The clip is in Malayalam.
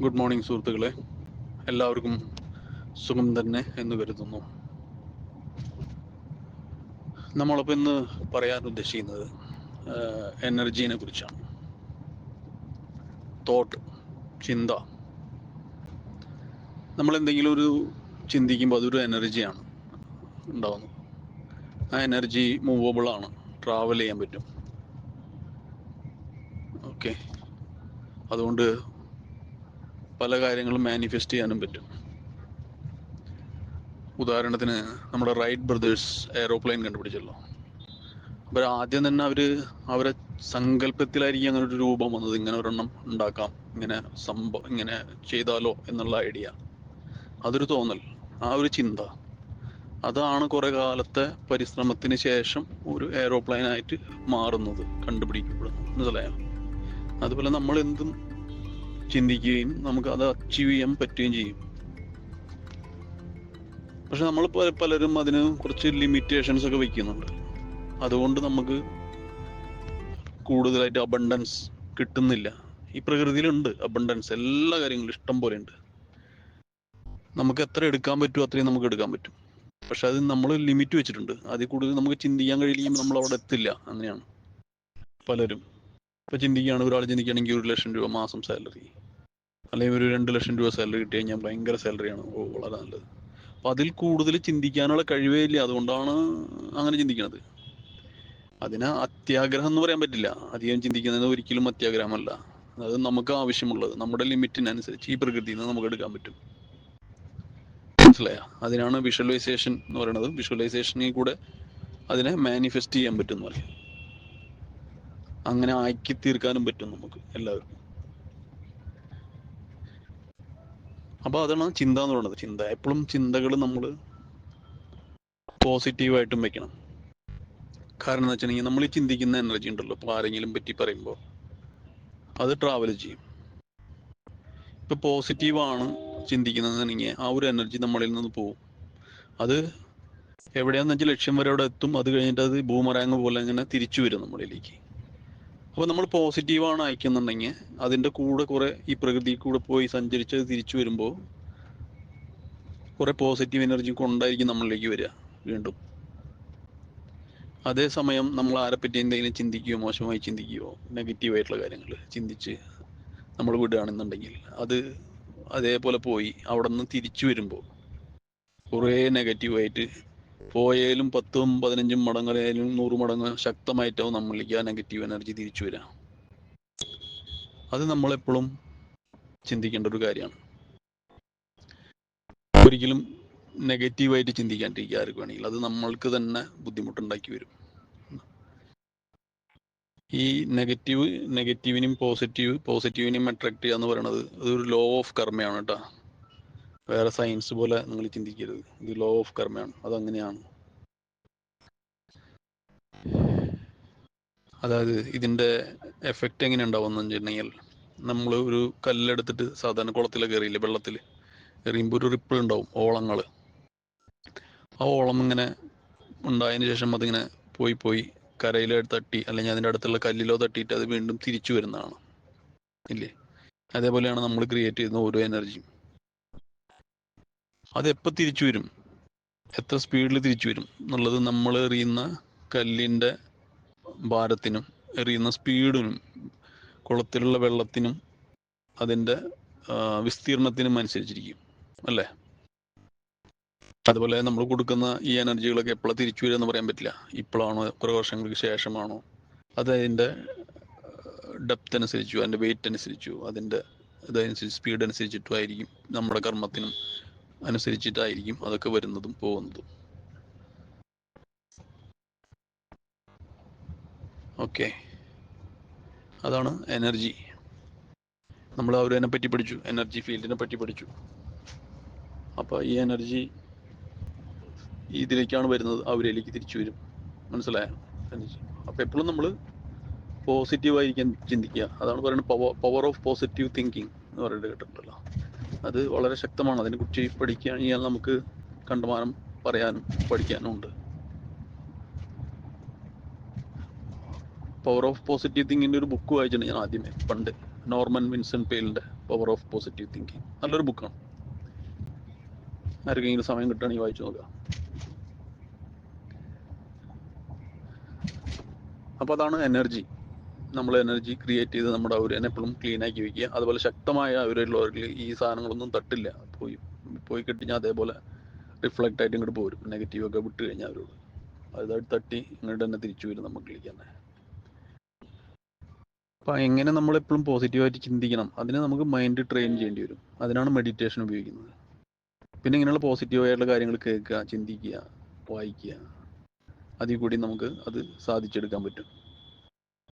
ഗുഡ് മോർണിംഗ് സുഹൃത്തുക്കളെ, എല്ലാവർക്കും സുഖം തന്നെ എന്ന് കരുതുന്നു. നമ്മളിപ്പോൾ ഇന്ന് പറയാൻ ഉദ്ദേശിക്കുന്നത് എനർജീനെ കുറിച്ചാണ്. തോട്ട്, ചിന്ത. നമ്മൾ എന്തെങ്കിലും ഒരു ചിന്തിക്കുമ്പോൾ അതൊരു എനർജിയാണ് ഉണ്ടാവുന്നത്. ആ എനർജി മൂവബിൾ ആണ്, ട്രാവൽ ചെയ്യാൻ പറ്റും. ഓക്കെ, അതുകൊണ്ട് പല കാര്യങ്ങളും മാനിഫെസ്റ്റ് ചെയ്യാനും പറ്റും. ഉദാഹരണത്തിന് നമ്മുടെ റൈറ്റ് ബ്രദേഴ്സ് എയറോപ്ലെയിൻ കണ്ടുപിടിച്ചല്ലോ. അപ്പോൾ ആദ്യം തന്നെ അവരെ സങ്കല്പത്തിലായിരിക്കും അങ്ങനെ ഒരു രൂപം വന്നത്. ഇങ്ങനെ ഒരെണ്ണം ഉണ്ടാക്കാം, ഇങ്ങനെ ചെയ്താലോ എന്നുള്ള ഐഡിയ, അതൊരു തോന്നൽ, ആ ഒരു ചിന്ത, അതാണ് കുറെ കാലത്തെ പരിശ്രമത്തിന് ശേഷം ഒരു എയറോപ്ലെയിനായിട്ട് മാറുന്നത്, കണ്ടുപിടിക്കപ്പെടുന്നത്. മനസ്സിലായോ? അതുപോലെ നമ്മൾ എന്തും ചിന്തിക്കുകയും നമുക്ക് അത് അച്ചീവ് ചെയ്യാൻ പറ്റുകയും ചെയ്യും. പക്ഷെ നമ്മൾ പലരും അതിന് കുറച്ച് ലിമിറ്റേഷൻസ് ഒക്കെ വയ്ക്കുന്നുണ്ട്. അതുകൊണ്ട് നമുക്ക് കൂടുതലായിട്ട് അബണ്ടൻസ് കിട്ടുന്നില്ല. ഈ പ്രകൃതിയിലുണ്ട് അബണ്ടൻസ്, എല്ലാ കാര്യങ്ങളും ഇഷ്ടം പോലെ ഉണ്ട്. നമുക്ക് എത്ര എടുക്കാൻ പറ്റുമോ അത്രയും നമുക്ക് എടുക്കാൻ പറ്റും. പക്ഷെ അത് നമ്മൾ ലിമിറ്റ് വെച്ചിട്ടുണ്ട്. അതിൽ കൂടുതൽ നമുക്ക് ചിന്തിക്കാൻ കഴിയില്ലെങ്കിൽ നമ്മൾ അവിടെ എത്തില്ല. അങ്ങനെയാണ് പലരും. ഇപ്പൊ ചിന്തിക്കുകയാണ്, ഒരാൾ ചിന്തിക്കുകയാണെങ്കിൽ 1,00,000 രൂപ മാസം സാലറി, അല്ലെങ്കിൽ ഒരു 2,00,000 രൂപ സാലറി കിട്ടി കഴിഞ്ഞാൽ ഭയങ്കര സാലറിയാണ്, ഓ വളരെ നല്ലത്. അപ്പൊ അതിൽ കൂടുതൽ ചിന്തിക്കാനുള്ള കഴിവേ ഇല്ല. അതുകൊണ്ടാണ് അങ്ങനെ ചിന്തിക്കുന്നത്. അതിന് അത്യാഗ്രഹം എന്ന് പറയാൻ പറ്റില്ല. അധികം ചിന്തിക്കുന്നത് ഒരിക്കലും അത്യാഗ്രഹമല്ല. അത് നമുക്ക് ആവശ്യമുള്ളത് നമ്മുടെ ലിമിറ്റിനനുസരിച്ച് ഈ പ്രകൃതിയിൽ നിന്ന് നമുക്ക് എടുക്കാൻ പറ്റും. മനസ്സിലായ? അതിനാണ് വിഷ്വലൈസേഷൻ എന്ന് പറയുന്നത്. വിഷ്വലൈസേഷനിൽ കൂടെ അതിനെ മാനിഫെസ്റ്റ് ചെയ്യാൻ പറ്റും എന്ന് പറയും. അങ്ങനെ ആക്കി തീർക്കാനും പറ്റും നമുക്ക് എല്ലാവർക്കും. അപ്പൊ അതാണ് ചിന്ത എന്ന് പറയുന്നത്. ചിന്ത എപ്പോഴും ചിന്തകൾ നമ്മൾ പോസിറ്റീവായിട്ടും വെക്കണം. കാരണം എന്ന് വെച്ചിട്ടുണ്ടെങ്കിൽ നമ്മൾ ഈ ചിന്തിക്കുന്ന എനർജി ഉണ്ടല്ലോ, ഇപ്പോൾ ആരെങ്കിലും പറ്റി പറയുമ്പോൾ അത് ട്രാവൽ ചെയ്യും. ഇപ്പൊ പോസിറ്റീവാണ് ചിന്തിക്കുന്നതെന്നുണ്ടെങ്കിൽ ആ ഒരു എനർജി നമ്മളിൽ നിന്ന് പോകും. അത് എവിടെയാന്ന് വെച്ചാൽ ലക്ഷ്യം വരെ അവിടെ എത്തും. അത് കഴിഞ്ഞിട്ട് അത് ബൂമറാങ് പോലെ അങ്ങനെ തിരിച്ചു വരും നമ്മളിലേക്ക്. അപ്പോൾ നമ്മൾ പോസിറ്റീവാണ് അയക്കുന്നുണ്ടെങ്കിൽ അതിൻ്റെ കൂടെ കുറെ ഈ പ്രകൃതി കൂടെ പോയി സഞ്ചരിച്ച് തിരിച്ചു വരുമ്പോൾ കുറെ പോസിറ്റീവ് എനർജി കൊണ്ടായിരിക്കും നമ്മളിലേക്ക് വരിക വീണ്ടും. അതേസമയം നമ്മൾ ആരെപ്പറ്റി എന്തെങ്കിലും ചിന്തിക്കുകയോ മോശമായി ചിന്തിക്കുകയോ നെഗറ്റീവായിട്ടുള്ള കാര്യങ്ങൾ ചിന്തിച്ച് നമ്മൾ വിടുകയാണെന്നുണ്ടെങ്കിൽ അത് അതേപോലെ പോയി അവിടെ നിന്ന് തിരിച്ചു വരുമ്പോൾ കുറേ നെഗറ്റീവായിട്ട് പോയാലും 10ഉം 15ഉം മടങ്ങായാലും 100 മടങ്ങ് ശക്തമായിട്ടാവും നമ്മളിലേക്ക് ആ നെഗറ്റീവ് എനർജി തിരിച്ചു വരിക. അത് നമ്മളെപ്പോഴും ചിന്തിക്കേണ്ട ഒരു കാര്യമാണ്. ഒരിക്കലും നെഗറ്റീവായിട്ട് ചിന്തിക്കാണ്ടിരിക്കുക ആർക്ക് വേണമെങ്കിൽ. അത് നമ്മൾക്ക് തന്നെ ബുദ്ധിമുട്ടുണ്ടാക്കി വരും. ഈ നെഗറ്റീവിനെയും പോസിറ്റീവിനെയും അട്രാക്ട് ചെയ്യുക എന്ന് പറയുന്നത് അതൊരു ലോ ഓഫ് കർമ്മയാണ് കേട്ടോ. വേറെ സയൻസ് പോലെ നിങ്ങൾ ചിന്തിക്കരുത്. ഇത് ലോ ഓഫ് കർമ്മയാണ്. അതങ്ങനെയാണ്. അതായത് ഇതിന്റെ എഫക്റ്റ് എങ്ങനെ ഉണ്ടാവുമെന്ന് വെച്ചിട്ടുണ്ടെങ്കിൽ, നമ്മൾ ഒരു കല്ലെടുത്തിട്ട് സാധാരണ കുളത്തിലൊക്കെ എറിയില്ലേ, വെള്ളത്തിൽ എറിയുമ്പോൾ ഒരു റിപ്പിൾ ഉണ്ടാവും, ഓളങ്ങൾ. ആ ഓളം ഇങ്ങനെ ഉണ്ടായതിനു ശേഷം അതിങ്ങനെ പോയി കരയിലോ തട്ടി അല്ലെങ്കിൽ അതിൻ്റെ അടുത്തുള്ള കല്ലിലോ തട്ടിയിട്ട് അത് വീണ്ടും തിരിച്ചു വരുന്നതാണ് ഇല്ലേ? അതേപോലെയാണ് നമ്മൾ ക്രിയേറ്റ് ചെയ്യുന്ന ഓരോ എനർജിയും. അതെപ്പോൾ തിരിച്ചു വരും, എത്ര സ്പീഡിൽ തിരിച്ചു വരും എന്നുള്ളത് നമ്മൾ എറിയുന്ന കല്ലിൻ്റെ ഭാരത്തിനും എറിയുന്ന സ്പീഡിനും കുളത്തിലുള്ള വെള്ളത്തിനും അതിൻ്റെ വിസ്തീർണത്തിനും അനുസരിച്ചിരിക്കും അല്ലേ? അതുപോലെ നമ്മൾ കൊടുക്കുന്ന ഈ എനർജികളൊക്കെ എപ്പോഴാണ് തിരിച്ചു വരിക എന്ന് പറയാൻ പറ്റില്ല. ഇപ്പോഴാണോ കുറേ വർഷങ്ങൾക്ക് ശേഷമാണോ, അത് അതിൻ്റെ ഡെപ്ത് അനുസരിച്ചു, അതിൻ്റെ വെയിറ്റ് അനുസരിച്ചു, അതിൻ്റെ ഇതനുസരിച്ച് സ്പീഡ് അനുസരിച്ചിട്ടും ആയിരിക്കും. നമ്മുടെ കർമ്മത്തിനും അനുസരിച്ചിട്ടായിരിക്കും അതൊക്കെ വരുന്നതും പോകുന്നതും. ഓക്കെ, അതാണ് എനർജി. നമ്മൾ അവരെ പറ്റി പഠിച്ചു, എനർജി ഫീൽഡിനെ പറ്റി പഠിച്ചു. അപ്പോൾ ഈ എനർജി ഇതിലേക്കാണ് വരുന്നത്, അവരിലേക്ക് തിരിച്ചു വരും. മനസ്സിലായോ? എനർജി. അപ്പോൾ എപ്പോഴും നമ്മൾ പോസിറ്റീവായിരിക്കാൻ ചിന്തിക്കുക. അതാണ് പറയുന്നത് പവർ ഓഫ് പോസിറ്റീവ് തിങ്കിങ് എന്ന് പറയുന്നത് കേട്ടിട്ടുണ്ടല്ലോ. അത് വളരെ ശക്തമാണ്. അതിനെക്കുറിച്ച് പഠിക്കുകയാണെങ്കിൽ നമുക്ക് കണ്ടമാനം പറയാനും പഠിക്കാനും ഉണ്ട്. പവർ ഓഫ് പോസിറ്റീവ് തിങ്കിങ്ങിൻ്റെ ഒരു ബുക്ക് വായിച്ചിട്ടുണ്ട് ഞാൻ ആദ്യമേ, പണ്ട്, നോർമൻ വിൻസെന്റ് പേലിൻ്റെ. Power of positive thinking. നല്ലൊരു ബുക്കാണ്. ആർക്കെങ്കിലും സമയം കിട്ടുകയാണെങ്കിൽ വായിച്ചു നോക്കുക. അപ്പോൾ അതാണ് എനർജി. നമ്മൾ എനർജി ക്രിയേറ്റ് ചെയ്ത് നമ്മുടെ അവരെന്നെ എപ്പോഴും ക്ലീൻ ആക്കി വെക്കുക. അതുപോലെ ശക്തമായ അവരുള്ളവർക്ക് ഈ സാധനങ്ങളൊന്നും തട്ടില്ല. പോയി കിട്ടിഞ്ഞാൽ അതേപോലെ റിഫ്ലക്റ്റ് ആയിട്ട് ഇങ്ങോട്ട് പോരും. നെഗറ്റീവൊക്കെ വിട്ട് കഴിഞ്ഞാൽ അവരോട് അതായിട്ട് തട്ടി ഇങ്ങോട്ട് തന്നെ തിരിച്ചു വരും നമ്മളിലേക്ക് തന്നെ. അപ്പം എങ്ങനെ നമ്മളെപ്പോഴും പോസിറ്റീവായിട്ട് ചിന്തിക്കണം, അതിന് നമുക്ക് മൈൻഡ് ട്രെയിൻ ചെയ്യേണ്ടി വരും. അതിനാണ് മെഡിറ്റേഷൻ ഉപയോഗിക്കുന്നത്. പിന്നെ ഇങ്ങനെയുള്ള പോസിറ്റീവായിട്ടുള്ള കാര്യങ്ങൾ കേൾക്കുക, ചിന്തിക്കുക, വായിക്കുക, അതിൽ കൂടി നമുക്ക് അത് സാധിച്ചെടുക്കാൻ പറ്റും.